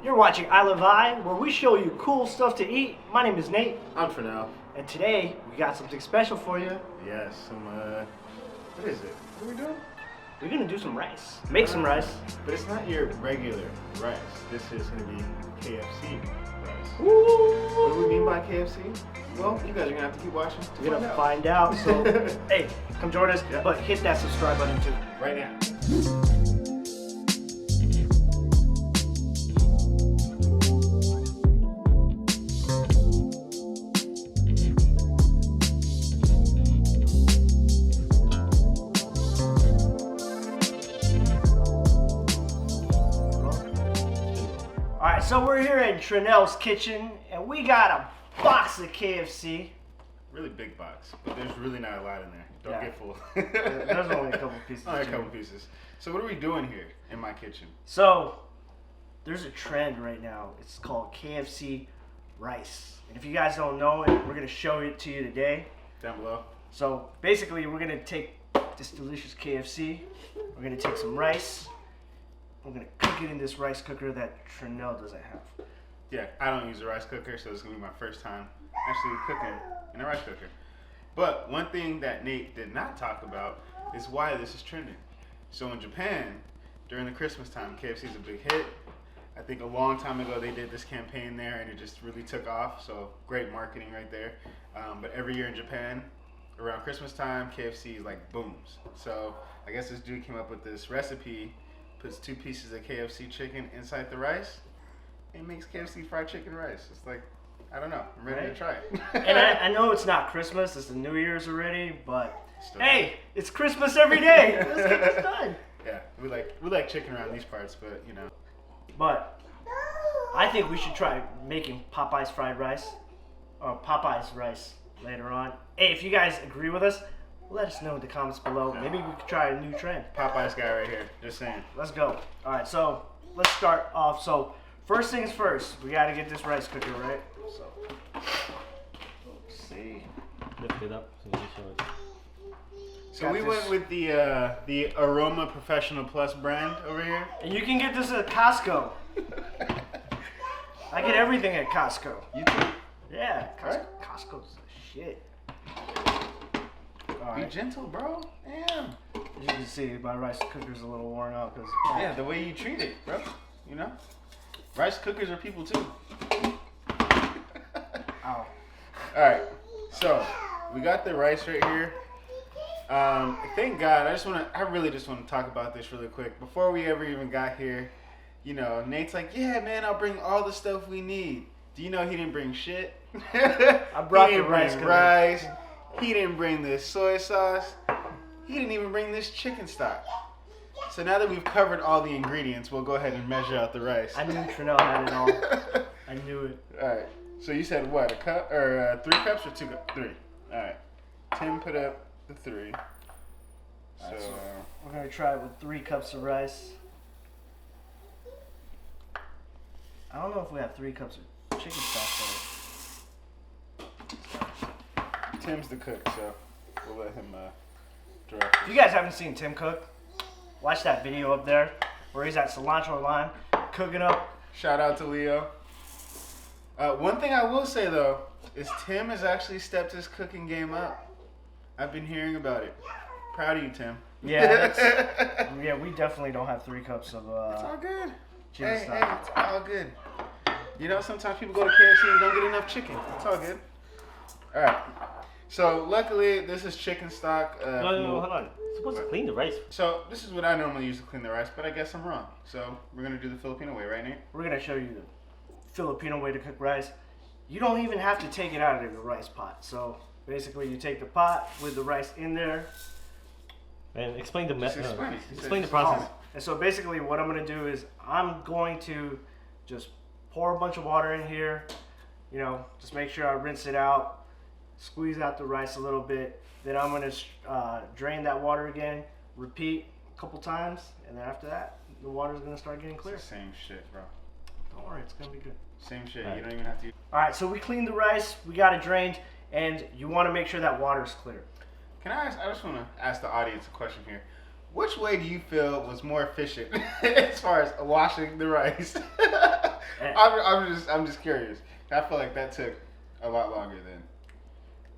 You're watching I Love I, where we show you cool stuff to eat. My name is Nate. I'm Fernell. And today, we got something special for you. Yes, what is it? What are we doing? We're gonna do some rice. Make some rice. But it's not your regular rice. This is gonna be KFC rice. Woo! What do we mean by KFC? Well, you guys are gonna have to keep watching to We're gonna find out. So, hey, come join us, Yeah. but hit that subscribe button too. right now. Alright, so we're here in Trinell's kitchen, and we got a box of KFC. Really big box, but there's really not a lot in there. Don't Yeah. get full. There's only a couple pieces. Only a too. couple pieces. So what are we doing here in my kitchen? So, there's a trend right now. It's called KFC Rice. And if you guys don't know it, we're going to show it to you today. Down below. So, basically, we're going to take this delicious KFC. We're going to take some rice. We're going to cook it in this rice cooker that Trinell doesn't have. Yeah, I don't use a rice cooker, so it's gonna be my first time actually cooking in a rice cooker. But one thing that Nate did not talk about is why this is trending. So in Japan, during the Christmas time, KFC is a big hit. I think a long time ago they did this campaign there and it just really took off, so great marketing right there. But every year in Japan, around Christmas time, KFC is like booms. So I guess this dude came up with this recipe, puts 2 pieces of KFC chicken inside the rice, and makes KFC fried chicken rice. It's like, I don't know, I'm ready to try it. And I know it's not Christmas, it's the New Year's already, but Still hey, it's Christmas every day. Let's get this done. Yeah, we like chicken around these parts, but you know. But I think we should try making Popeye's fried rice, or Popeye's rice later on. Hey, if you guys agree with us, let us know in the comments below. Maybe we could try a new trend. Popeye's guy right here, just saying. Let's go. All right, so let's start off. So first things first, we got to get this rice cooker, right? So let's see. Lift it up so you can show it. So we went with the Aroma Professional Plus brand over here. And you can get this at Costco. I get everything at Costco. You too. Yeah, Right? Costco's the shit. Be gentle, bro. Damn. As you can see, my rice cooker's a little worn out because Yeah, the way you treat it, bro. You know? Rice cookers are people too. Ow. Alright, so we got the rice right here. Thank God, I really just want to talk about this really quick. Before we ever even got here, you know, Nate's like, yeah, man, I'll bring all the stuff we need. Do you know he didn't bring shit? I brought he the didn't rice bring cooker. rice. He didn't bring this soy sauce. He didn't even bring this chicken stock. So now that we've covered all the ingredients, we'll go ahead and measure out the rice. I knew Trinell had it all. I knew it. Alright, so you said what, a cup, or 3 cups or 2 cups? 3. Alright, Tim put up the 3. So, We're going to try it with 3 cups of rice. I don't know if we have 3 cups of chicken stock Tim's the cook, so we'll let him direct though. If you guys haven't seen Tim cook, watch that video up there where he's at Cilantro Lime cooking up. Shout out to Leo. One thing I will say though is Tim has actually stepped his cooking game up. I've been hearing about it. Proud of you, Tim. Yeah, yeah, we definitely don't have 3 cups of It's all good. chicken Hey, stock. it's all good. You know, sometimes people go to KFC and don't get enough chicken. It's all good. All right. So luckily, this is chicken stock. No, hold on. You're supposed to clean the rice. So this is what I normally use to clean the rice, but I guess I'm wrong. So we're gonna do the Filipino way, right, Nate? We're going to show you the Filipino way to cook rice. You don't even have to take it out of the rice pot. So basically, you take the pot with the rice in there. And explain the Just explain it. explain the process. And so basically what I'm going to do is I'm going to just pour a bunch of water in here, you know, just make sure I rinse it out, squeeze out the rice a little bit. Then I'm going to drain that water again, repeat a couple times, and then after that, the water's going to start getting clear. It's the same shit, bro. Don't worry, it's going to be good. Same shit. Right. You don't even have to. All right, so we cleaned the rice, we got it drained, and you want to make sure that water's clear. Can I ask? I just want to ask the audience a question here. which way do you feel was more efficient as far as washing the rice? I'm just curious. I feel like that took a lot longer than.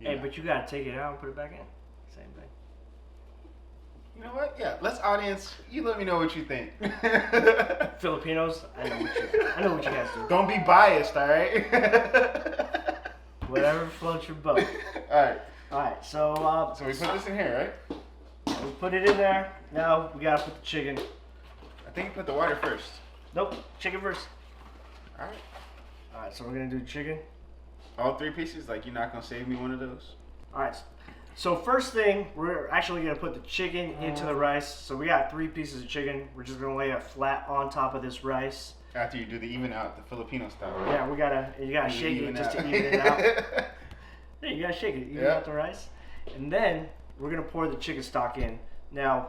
Hey, but you gotta take it out and put it back in. Same thing. You know what? Yeah, let's audience. You let me know what you think. Filipinos, I know what you guys do. Don't be biased, all right? Whatever floats your boat. All Alright, so we put this in here, right? we put it in there. Now we gotta put the chicken. I think you put the water first. Nope, chicken first. All right. Alright, so we're gonna do the chicken. All 3 pieces? Like, you're not going to save me one of those? Alright, so first thing, we're actually gonna put the chicken into the rice. So we got 3 pieces of chicken. We're just gonna lay it flat on top of this rice. After you do the even out, the Filipino style. Right? Yeah, you gotta shake it just to even it out. Yeah, you gotta shake it, even out the rice. And then we're gonna pour the chicken stock in. Now,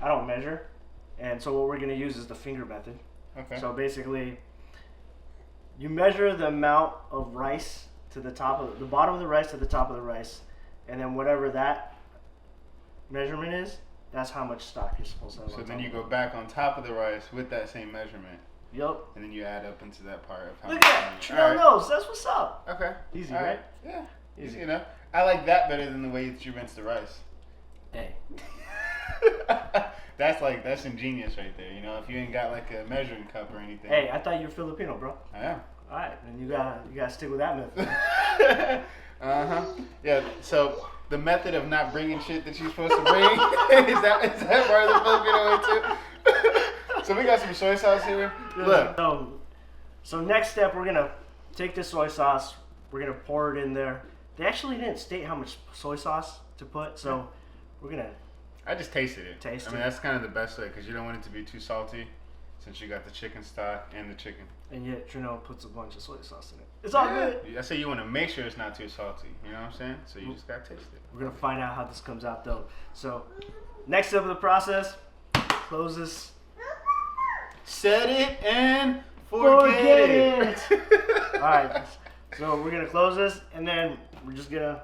I don't measure, and so what we're gonna use is the finger method. Okay. So basically, you measure the amount of rice to the bottom of the rice to the top of the rice, and then whatever that measurement is, that's how much stock you're supposed to have. So then you go back on top of the rice with that same measurement. Yep. And then you add up into that part of how Look much. at that. Trill knows. That's what's up. Okay. Easy, All right? Yeah. Easy. You know, I like that better than the way that you rinse the rice. Hey. That's ingenious right there. You know, if you ain't got like a measuring cup or anything. Hey, I thought you were Filipino, bro. I am. All right, then you gotta stick with that method. Yeah. So the method of not bringing shit that you're supposed to bring is that part of the Filipino way too? So we got some soy sauce here. Look. So next step, we're gonna take this soy sauce. We're gonna pour it in there. They actually didn't state how much soy sauce to put, so we're gonna. I just tasted it. Taste I mean, it. that's kind of the best way because you don't want it to be too salty, since you got the chicken stock and the chicken. And yet Trino puts a bunch of soy sauce in it. It's all good. I say you want to make sure it's not too salty. You know what I'm saying? So you just gotta taste it. We're gonna find out how this comes out though. So next step of the process, close this. Set it and forget it. All right. So we're gonna close this, and then we're just gonna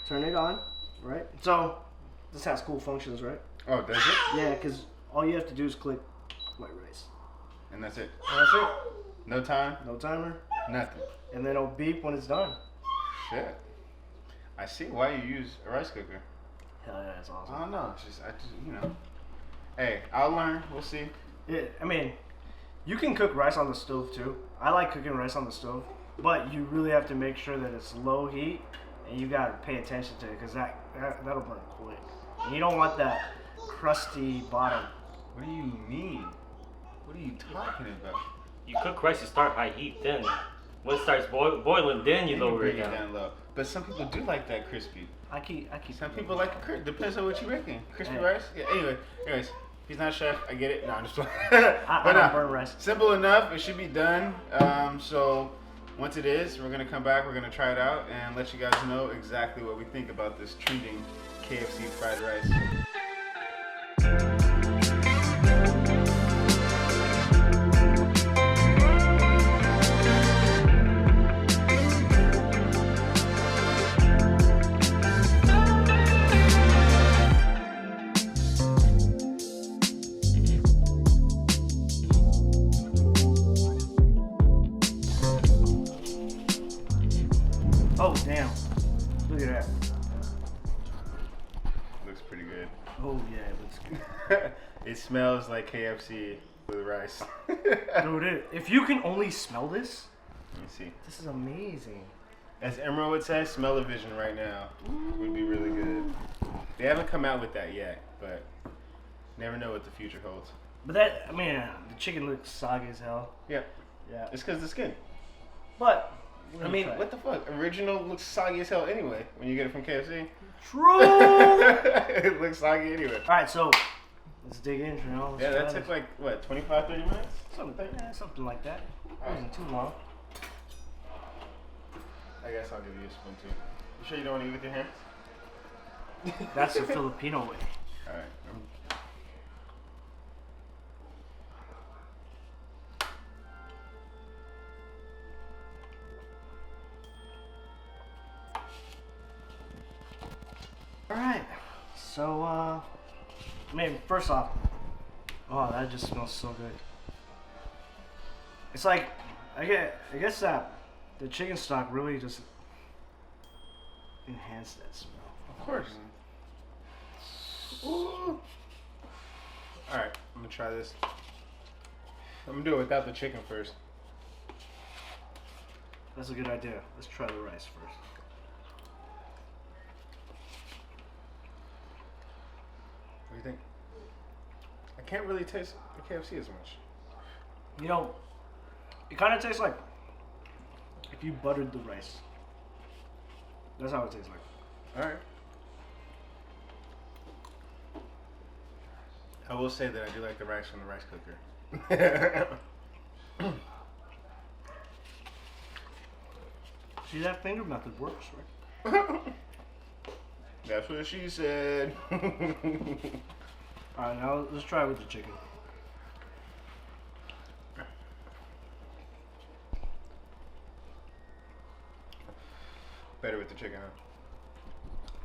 turn it on, right? So this has cool functions, right? Oh, does it? Yeah, because all you have to do is click white rice. And that's it. And that's it. No time. No timer. Nothing. And then it'll beep when it's done. Shit. I see why you use a rice cooker. Hell yeah, that's awesome. I don't know. It's just, you know. Hey, I'll learn. We'll see. I mean, you can cook rice on the stove too. I like cooking rice on the stove, but you really have to make sure that it's low heat, and you gotta pay attention to it because that'll burn quick. And you don't want that crusty bottom. What do you mean? What are you talking about? You cook rice, you start high heat, then when it starts boiling, then you lower bring it down. low. But some people do like that crispy. I keep. Some people like it. Depends on what you reckon. Crispy Hey. rice. Yeah. Anyways, he's not a chef. I get it. No, I'm just playing. I But don't burn rice. simple enough. It should be done. So once it is, we're gonna come back. We're gonna try it out and let you guys know exactly what we think about this trending KFC fried rice. Oh damn! Look at that. Looks pretty good. Oh yeah, it looks good. It smells like KFC with rice. Dude, if you can only smell this, Let me see. this is amazing. As Emerald would say, smell-o-vision right now would be really good. They haven't come out with that yet, but never know what the future holds. But the chicken looks soggy as hell. Yeah, Yeah. it's because the skin. But I mean, what the fuck? Original looks soggy as hell anyway when you get it from KFC. True. It looks soggy anyway. All right, so let's dig in, you know. Yeah, that took like, what, 25, 30 minutes? Something like that. It Alright. wasn't too long. I guess I'll give you a spoon too. You sure you don't want to eat with your hands? That's the Filipino way. Alright. All right, So, I mean, first off, oh, that just smells so good. It's like, I guess that the chicken stock really just enhanced that smell. Of course. Ooh. All right, I'm gonna try this. I'm gonna do it without the chicken first. That's a good idea. Let's try the rice first. What do you think? I can't really taste the KFC as much. You know, it kind of tastes like if you buttered the rice. That's how it tastes like. All right. I will say that I do like the rice from the rice cooker. See, that finger method works, right? That's what she said. Alright, now let's try with the chicken. Better with the chicken, huh?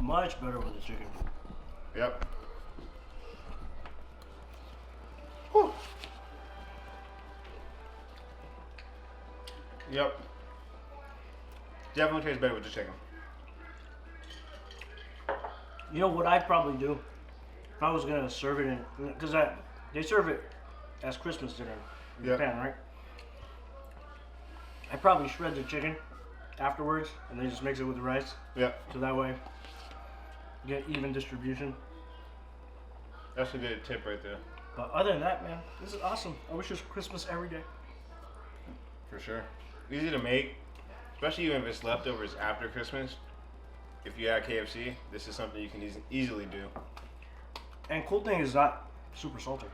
Much better with the chicken. Yep. Whew. Yep. Definitely tastes better with the chicken. You know what I'd probably do if I was gonna serve it in, because they serve it as Christmas dinner in Yep. Japan, right? I'd probably shred the chicken afterwards and then just mix it with the rice, Yep. so that way you get even distribution. That's a good tip right there. But other than that, man, this is awesome. I wish it was Christmas every day. For sure. Easy to make, especially even if it's leftovers after Christmas. If you add KFC, this is something you can easily do. And cool thing is not super salty.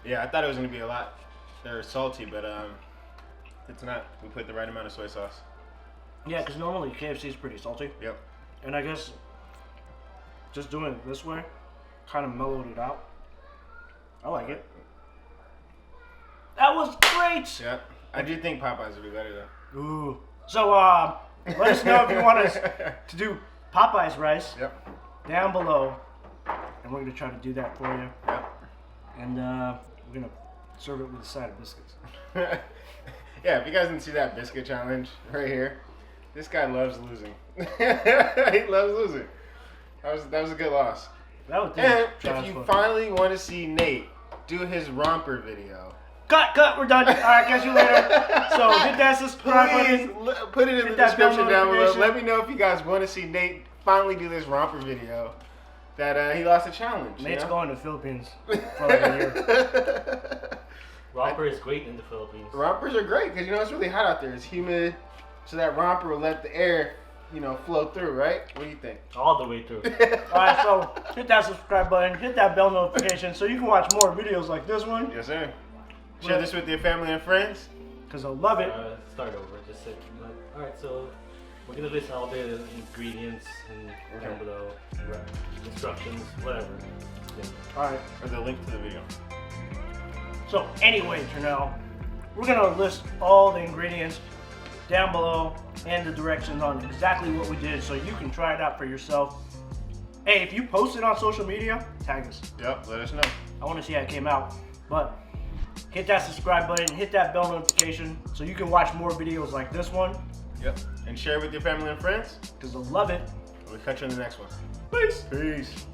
Yeah, I thought it was going to be a lot salty, but it's not. We put the right amount of soy sauce. Yeah, because normally KFC is pretty salty. Yep. And I guess just doing it this way kind of mellowed it out. I like it. That was great! Yep. I do think Popeyes would be better though. Ooh. So, let us know if you want us to do Popeye's rice Yep. down below. And we're going to try to do that for you. Yep. And we're going to serve it with a side of biscuits. Yeah, if you guys didn't see that biscuit challenge right here, this guy loves losing. He loves losing. That was a good loss. That would And if you finally want to see Nate do his romper video, Cut, we're done. All right, catch you later. So hit that subscribe please button. put it in the Hit that bell description down below. notification. Let me know if you guys want to see Nate finally do this romper video. That he lost a challenge. Nate's you know? going to the Philippines for like a year. Romper is great in the Philippines. Rompers are great because it's really hot out there. It's humid, so that romper will let the air, flow through. Right? What do you think? All the way through. Alright, so hit that subscribe button, hit that bell notification so you can watch more videos like this one. Yes, sir. Share this with your family and friends. Because I love it. Start over. Just say, alright, so we're going to list all the ingredients and down below, instructions, whatever. Yeah. Alright, Or the link to the video. so anyway, Janelle, we're going to list all the ingredients down below and the directions on exactly what we did so you can try it out for yourself. Hey, if you post it on social media, tag us. Yep, let us know. I want to see how it came out. But hit that subscribe button, hit that bell notification so you can watch more videos like this one. Yep. And share with your family and friends. Because I love it. We'll catch you in the next one. Peace. Peace.